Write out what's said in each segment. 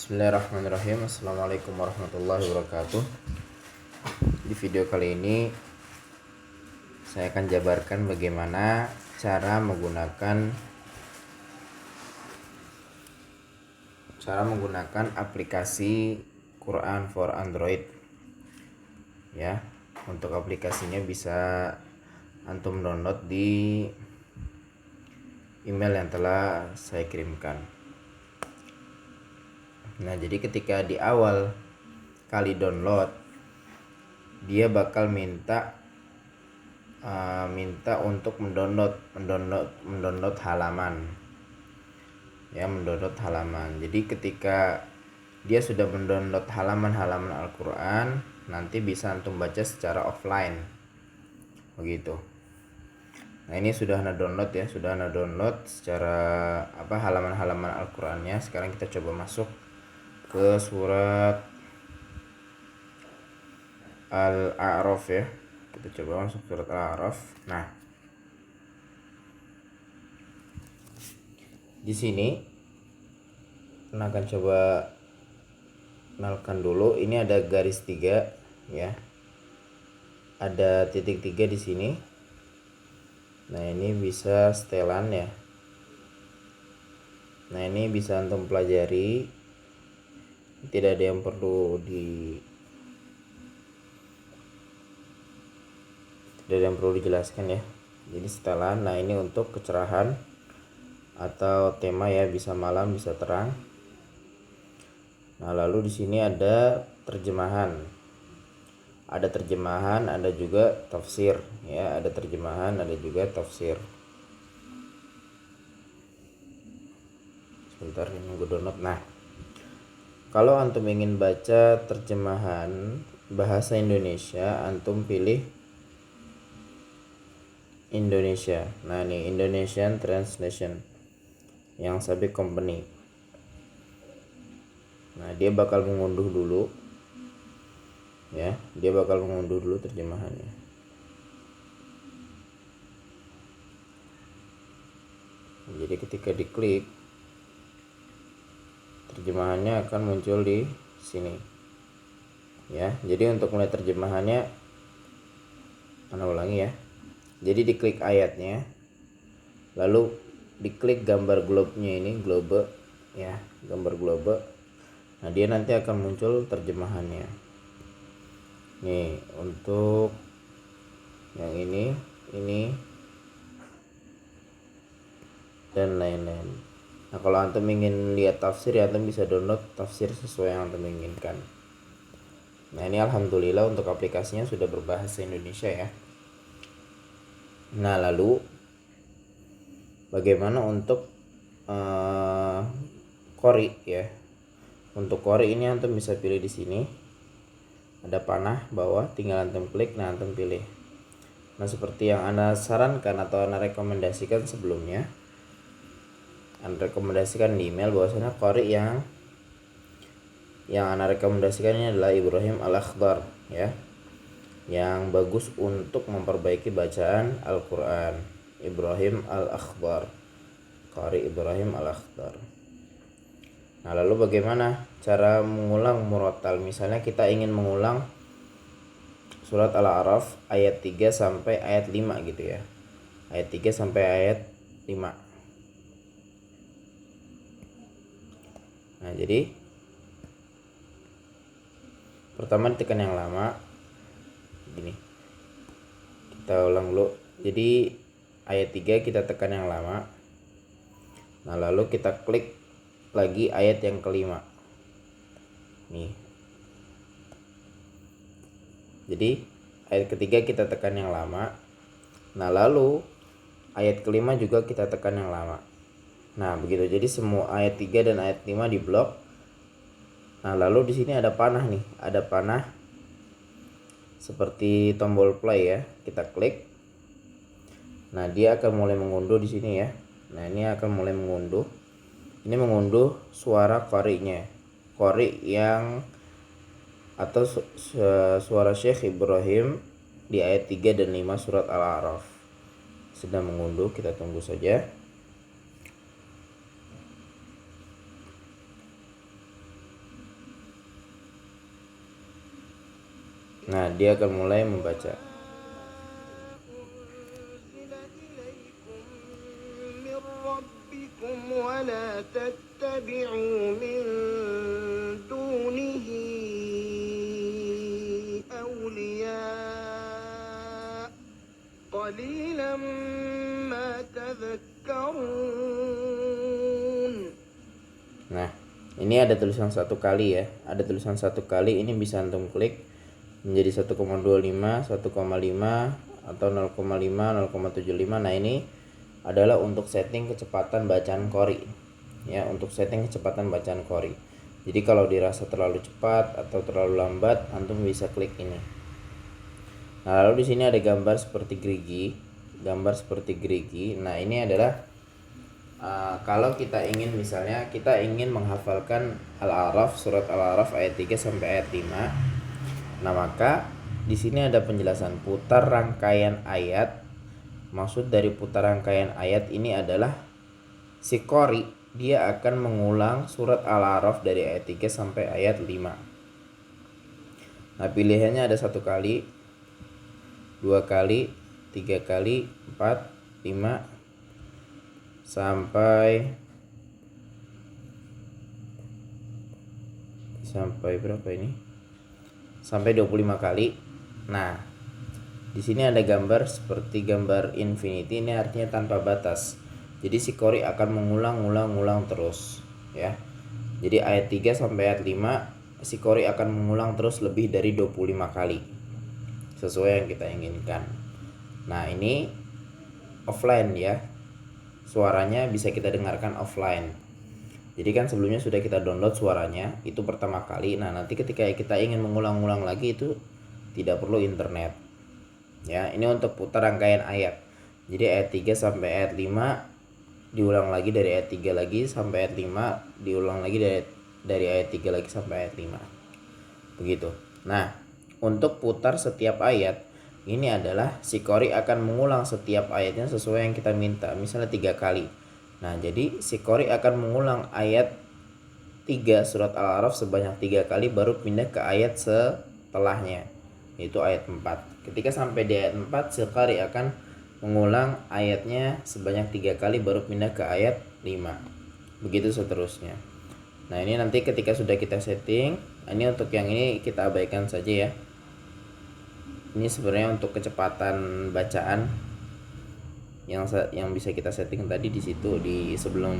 Bismillahirrahmanirrahim. Assalamualaikum warahmatullahi wabarakatuh. Di video kali ini saya akan jabarkan bagaimana cara menggunakan aplikasi Quran for Android. Ya, untuk aplikasinya bisa antum download di email yang telah saya kirimkan. Nah, jadi ketika di awal kali download, dia bakal minta untuk mendownload halaman. Ya, mendownload halaman. Jadi ketika dia sudah mendownload halaman-halaman Al-Qur'an, nanti bisa antum baca secara offline. Begitu. Nah, ini sudah ana download secara halaman-halaman Al-Qur'annya. Sekarang kita coba masuk ke surat Al-A'raf ya. Kita coba masuk surat Al-A'raf. Nah, di sini kita akan coba kenalkan dulu. Ini ada garis 3 ya. Ada titik 3 di sini. Nah, ini bisa setelan ya. Nah, ini bisa antum pelajari. Tidak ada yang perlu dijelaskan ya. Jadi setelan. Nah, ini untuk kecerahan atau tema ya, bisa malam bisa terang. Nah, lalu di sini ada terjemahan. Ada terjemahan, ada juga tafsir ya, ada terjemahan, ada juga tafsir. Sebentar ini nunggu download. Nah, kalau antum ingin baca terjemahan bahasa Indonesia, antum pilih Indonesia. Nah, ini Indonesian Translation yang Sabik Company. Nah, dia bakal mengunduh dulu ya, terjemahannya. Jadi ketika diklik, terjemahannya akan muncul di sini ya. Jadi untuk mulai terjemahannya, ana ulangi ya. Jadi diklik ayatnya, lalu diklik gambar globe-nya, ini globe ya, gambar globe. Nah, dia nanti akan muncul terjemahannya. Nih, untuk yang ini dan lain-lain. Nah, kalau antum ingin lihat tafsir ya, antum bisa download tafsir sesuai yang antum inginkan. Nah, ini alhamdulillah untuk aplikasinya sudah berbahasa Indonesia ya. Nah, lalu bagaimana untuk qori ya. Untuk qori ini antum bisa pilih di sini. Ada panah bawah, tinggal antum klik, nah antum pilih. Nah, seperti yang ana sarankan atau ana rekomendasikan sebelumnya, ana rekomendasikan di email bahwasanya qori yang ana rekomendasikan ini adalah Ibrahim Al-Akhdar ya, yang bagus untuk memperbaiki bacaan Al-Quran. Ibrahim Al-Akhdar, qari Ibrahim Al-Akhdar. Nah, lalu bagaimana cara mengulang murattal? Misalnya kita ingin mengulang surat Al-A'raf ayat 3 sampai ayat 5 gitu ya. Ayat 3 sampai ayat 5. Nah, jadi pertama ditekan yang lama. Gini. Kita ulang dulu. Jadi ayat 3 kita tekan yang lama. Nah, lalu kita klik lagi ayat yang kelima. Nih. Jadi ayat ketiga kita tekan yang lama. Nah, lalu ayat kelima juga kita tekan yang lama. Nah, begitu. Jadi semua ayat 3 dan ayat 5 di blok. Nah, lalu di sini ada panah nih. Ada panah seperti tombol play ya. Kita klik. Nah, dia akan mulai mengunduh di sini ya. Nah, ini akan mulai mengunduh. Ini mengunduh suara qari'nya. Qari yang atau suara Syekh Ibrahim di ayat 3 dan 5 surat Al-A'raf. Sedang mengunduh, kita tunggu saja. Nah, dia akan mulai membaca. ولا تتبعوا من دونه أولياء قليلا ما تذكرون. Nah, ini ada tulisan satu kali ya. Ada tulisan satu kali, ini bisa antum klik menjadi 1,25, 1,5 atau 0,5, 0,75. Nah, ini adalah untuk setting kecepatan bacaan qori. Ya, untuk setting kecepatan bacaan qori. Jadi kalau dirasa terlalu cepat atau terlalu lambat, antum bisa klik ini. Nah, lalu di sini ada gambar seperti gerigi, Nah, ini adalah kalau kita ingin, misalnya kita ingin menghafalkan Al-A'raf, surat Al-A'raf ayat 3 sampai ayat 5. Nah, maka di sini ada penjelasan putar rangkaian ayat. Maksud dari putar rangkaian ayat ini adalah si qori dia akan mengulang surat Al-A'raf dari ayat 3 sampai ayat 5. Nah, pilihannya ada 1 kali, 2 kali, 3 kali, 4, 5 sampai berapa ini? Sampai 25 kali. Nah, di sini ada gambar seperti gambar infinity, ini artinya tanpa batas. Jadi si qori akan mengulang terus, ya. Jadi ayat 3 sampai ayat 5 si qori akan mengulang terus lebih dari 25 kali sesuai yang kita inginkan. Nah, ini offline ya. Suaranya bisa kita dengarkan offline. Jadi kan sebelumnya sudah kita download suaranya, itu pertama kali. Nah, nanti ketika kita ingin mengulang-ulang lagi itu tidak perlu internet. Ya, ini untuk putar rangkaian ayat. Jadi ayat 3 sampai ayat 5 diulang lagi dari ayat 3 lagi sampai ayat 5, diulang lagi dari ayat 3 lagi sampai ayat 5. Begitu. Nah, untuk putar setiap ayat ini adalah si qori akan mengulang setiap ayatnya sesuai yang kita minta. Misalnya 3 kali. Nah, jadi si qori akan mengulang ayat 3 surat Al-A'raf sebanyak 3 kali baru pindah ke ayat setelahnya, yaitu ayat 4. Ketika sampai di ayat 4, si qari akan mengulang ayatnya sebanyak 3 kali baru pindah ke ayat 5. Begitu seterusnya. Nah, ini nanti ketika sudah kita setting, ini untuk yang ini kita abaikan saja ya. Ini sebenarnya untuk kecepatan bacaan yang bisa kita setting tadi di situ, di sebelum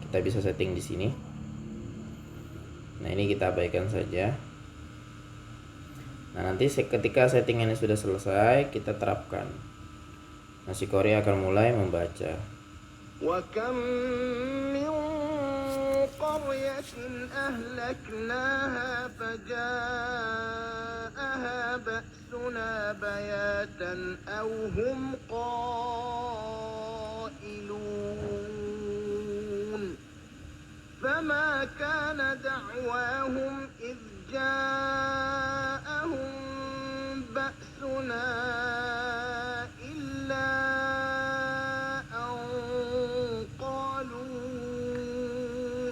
kita bisa setting di sini. Nah, ini kita abaikan saja. Nah, nanti ketika settingannya sudah selesai, kita terapkan. Nah, si qori akan mulai membaca. وكم من قرية أهلكناها فجاءها بأسنا بياتا أو هم قائلون فما كان دعواهم إذ جاءهم بأسنا إلا أن قالوا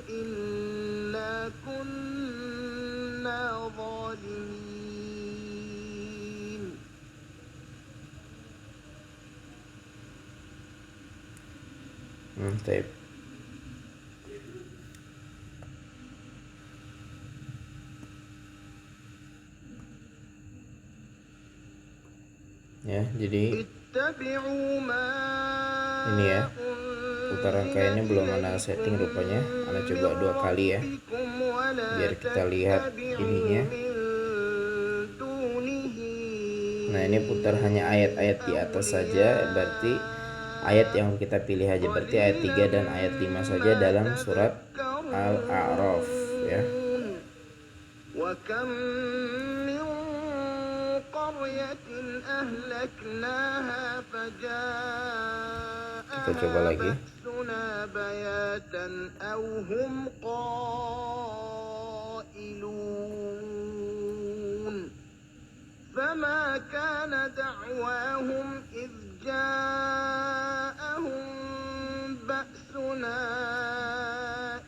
إنا كنا ظالمين. Taib. Ya, jadi ini ya, putar rangkaiannya belum ana setting rupanya. Ana coba 2 kali ya, biar kita lihat ininya. Nah, ini putar hanya ayat-ayat di atas saja, berarti ayat yang kita pilih aja, berarti ayat 3 dan ayat 5 saja dalam surat Al-A'raf ya. Kita coba lagi. فما كان دعواهم إذ جاءهم بأسنا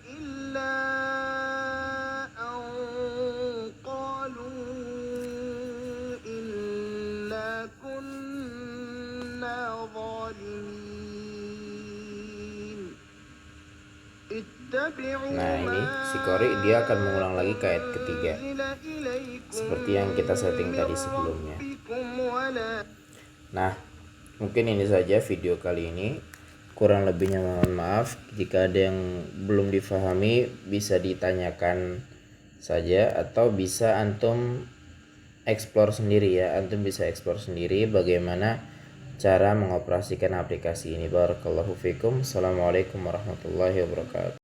إلا أن قالوا الظالمين اتبعوا Nah, ini si Qori dia akan mengulang lagi ke ayat ketiga seperti yang kita setting tadi sebelumnya. Nah, mungkin ini saja video kali ini. Kurang lebihnya mohon maaf. Jika ada yang belum difahami bisa ditanyakan saja atau bisa antum explore sendiri ya. Antum bisa explore sendiri bagaimana cara mengoperasikan aplikasi ini. Barakallahu fikum. Assalamualaikum warahmatullahi wabarakatuh.